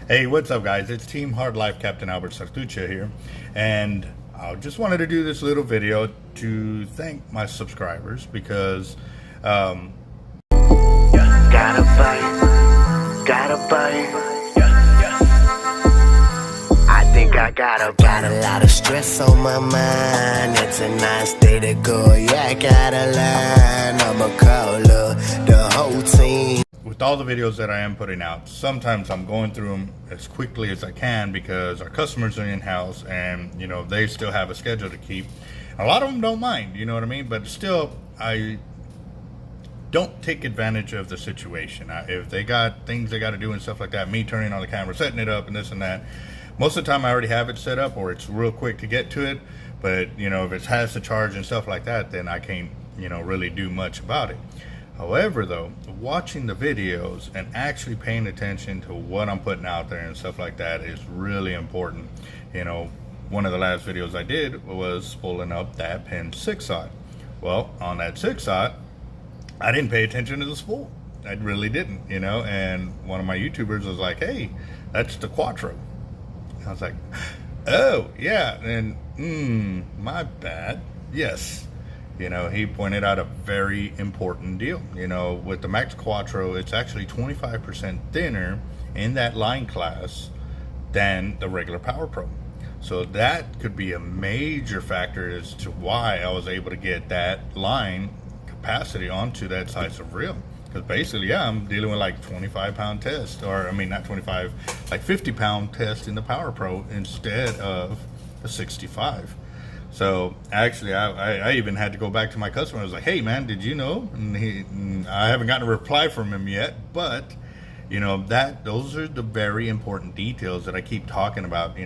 Hey, what's up, guys? It's Team Hard Life Captain Albert Sartuccia here, and I just wanted to do this little video to thank my subscribers because Gotta bite, gotta bite. I think I got a lot of stress on my mind. It's a nice day to go. Yeah, I gotta line. I'ma call the whole team. with all the videos that I am putting out, sometimes I'm going through them as quickly as I can because our customers are in-house and, they still have a schedule to keep. A lot of them don't mind, you know what I mean? But still, I don't take advantage of the situation. If they got things they got to do and stuff like that, me turning on the camera, setting it up and this and that, most of the time I already have it set up or it's real quick to get to it. But, if it has to charge and stuff like that, then I can't, really do much about it. However, though, watching the videos and actually paying attention to what I'm putting out there and stuff like that is really important. One of the last videos I did was pulling up that Penn 6-aught. Well, on that 6-aught, I didn't pay attention to the spool. I really didn't, and one of my YouTubers was like, hey, that's the Quattro. I was like, oh, yeah, and my bad. Yes. He pointed out a very important deal. With the Max Quattro, it's actually 25% thinner in that line class than the regular Power Pro. So that could be a major factor as to why I was able to get that line capacity onto that size of reel. Because basically, yeah, I'm dealing with like 25-pound test, or I mean, not 25, like 50-pound test in the Power Pro instead of a 65. So actually, I even had to go back to my customer. I was like, hey, man, did you know? And I haven't gotten a reply from him yet, but those are the very important details that I keep talking about.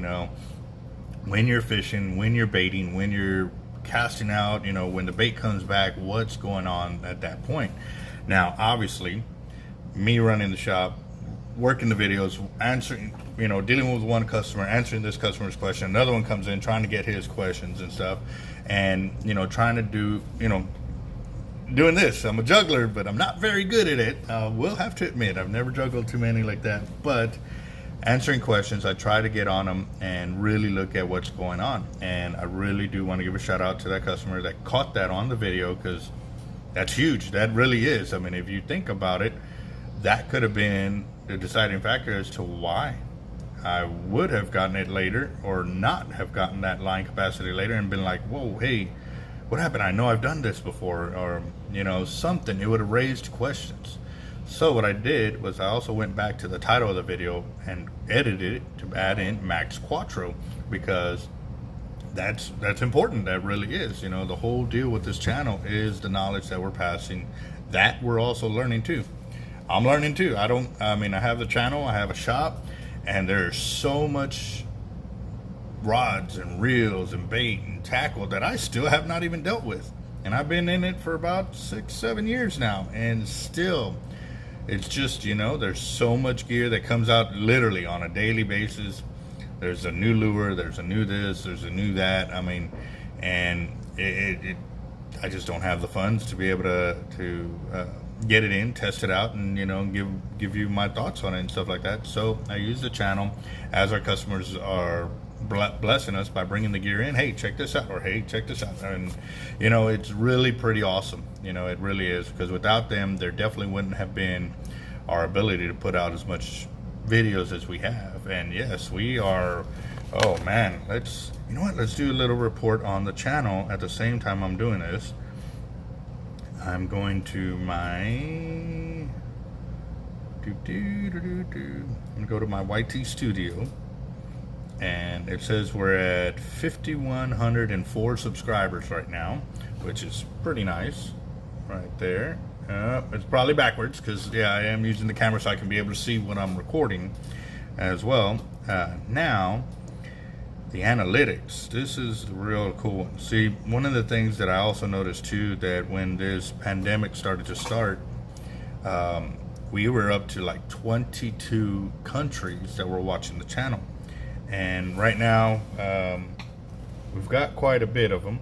When you're fishing, when you're baiting, when you're casting out, when the bait comes back, what's going on at that point. Now, obviously, me running the shop, working the videos, answering, dealing with one customer, answering this customer's question, another one comes in trying to get his questions and stuff, and trying to do, doing this. I'm a juggler, but I'm not very good at it. Will have to admit, I've never juggled too many like that, but answering questions, I try to get on them and really look at what's going on. And I really do want to give a shout out to that customer that caught that on the video, because that's huge. That really is. I mean, if you think about it, that could have been the deciding factor as to why I would have gotten it later or not have gotten that line capacity later and been like, whoa, hey, what happened? I know I've done this before, or something. It would have raised questions. So what I did was I also went back to the title of the video and edited it to add in Max Quattro, because that's important. That really is. The whole deal with this channel is the knowledge that we're passing, that we're also learning too. I'm learning too. I have the channel, I have a shop, and there's so much rods and reels and bait and tackle that I still have not even dealt with. And I've been in it for about 6-7 years now, and still, it's just, there's so much gear that comes out literally on a daily basis. There's a new lure, there's a new this, there's a new that. And I just don't have the funds to be able to get it in, test it out, and give you my thoughts on it and stuff like that. So I use the channel as our customers are blessing us by bringing the gear in. Hey, check this out, or hey, check this out. And it's really pretty awesome. It really is, because without them, there definitely wouldn't have been our ability to put out as much videos as we have. And yes, we are, oh man, let's do a little report on the channel at the same time I'm doing this. I'm going to my I'm gonna go to my YT Studio, and it says we're at 5,104 subscribers right now, which is pretty nice right there. It's probably backwards because, yeah, I am using the camera so I can be able to see what I'm recording as well. Now, the analytics. This is the real cool one. See, one of the things that I also noticed too, that when this pandemic started to start, we were up to like 22 countries that were watching the channel. And right now, we've got quite a bit of them.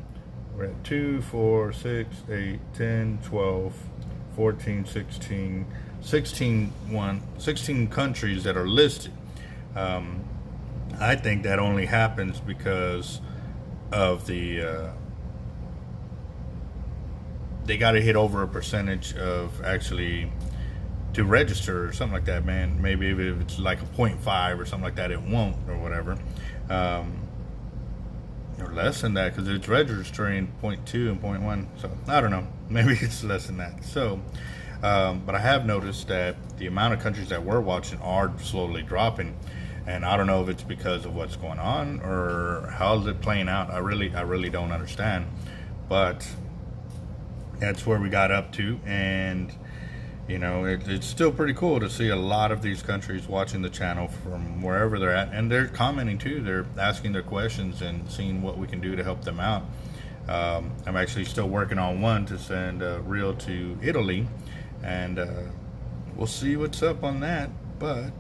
We're at 2, 4, 6, 8, 10, 12, 14, 16 countries that are listed. I think that only happens because of the they got to hit over a percentage of actually to register or something like that, man. Maybe if it's like a 0.5 or something like that, it won't, or whatever. Or less than that, because it's registering 0.2 and 0.1. So I don't know. Maybe it's less than that. So, but I have noticed that the amount of countries that we're watching are slowly dropping, and I don't know if it's because of what's going on or how's it playing out. I really don't understand, but that's where we got up to, and you know, it's still pretty cool to see a lot of these countries watching the channel from wherever they're at, and they're commenting too. They're asking their questions and seeing what we can do to help them out. I'm actually still working on one to send a reel to Italy, and we'll see what's up on that. But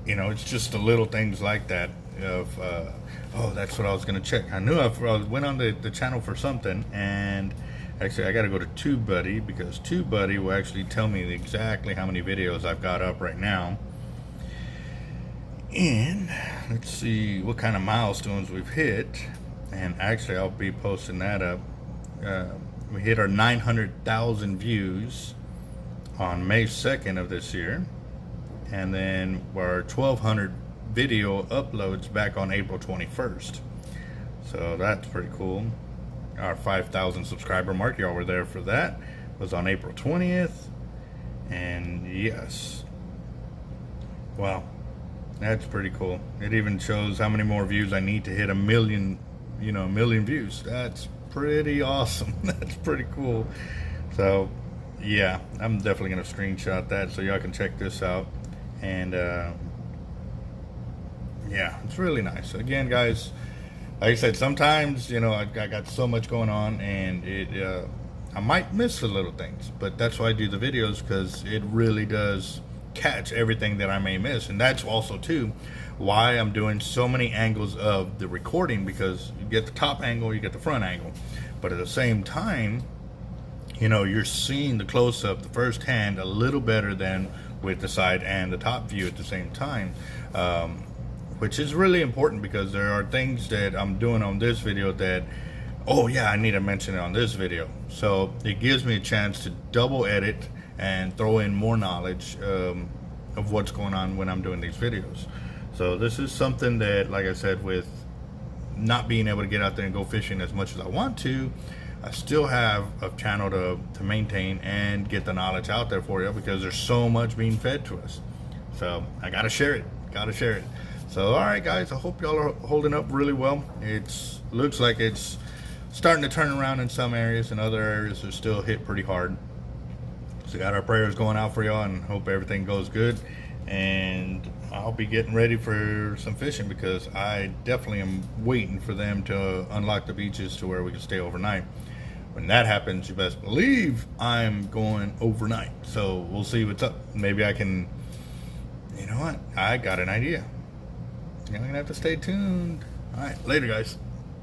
you know, it's just the little things like that of oh, that's what I was gonna check. I knew I went on the channel for something, and actually I gotta go to TubeBuddy, because TubeBuddy will actually tell me exactly how many videos I've got up right now. And let's see what kind of milestones we've hit. And actually I'll be posting that up. We hit our 900,000 views on May 2nd of this year, and then our 1,200 video uploads back on April 21st. So that's pretty cool. Our 5,000 subscriber mark, y'all were there for that, was on April 20th. And yes, wow, that's pretty cool. It even shows how many more views I need to hit a million, you know, a million views. That's pretty awesome. That's pretty cool. So yeah, I'm definitely gonna screenshot that so y'all can check this out. And yeah, it's really nice. Again, guys, like I said, sometimes, you know, I got so much going on, and I might miss the little things, but that's why I do the videos, because it really does catch everything that I may miss. And that's also too why I'm doing so many angles of the recording, because you get the top angle, you get the front angle, but at the same time, you know, you're seeing the close-up, the first hand, a little better than with the side and the top view at the same time, which is really important, because there are things that I'm doing on this video that, oh yeah, I need to mention it on this video. So it gives me a chance to double edit and throw in more knowledge of what's going on when I'm doing these videos. So this is something that, like I said, with not being able to get out there and go fishing as much as I want to, I still have a channel to maintain and get the knowledge out there for you, because there's so much being fed to us. So I gotta share it, So all right, guys, I hope y'all are holding up really well. It looks like it's starting to turn around in some areas, and other areas are still hit pretty hard. So got our prayers going out for y'all, and hope everything goes good. And I'll be getting ready for some fishing, because I definitely am waiting for them to unlock the beaches to where we can stay overnight. When that happens, you best believe I'm going overnight. So we'll see what's up. Maybe I can, you know what? I got an idea. You're gonna have to stay tuned. All right, later, guys.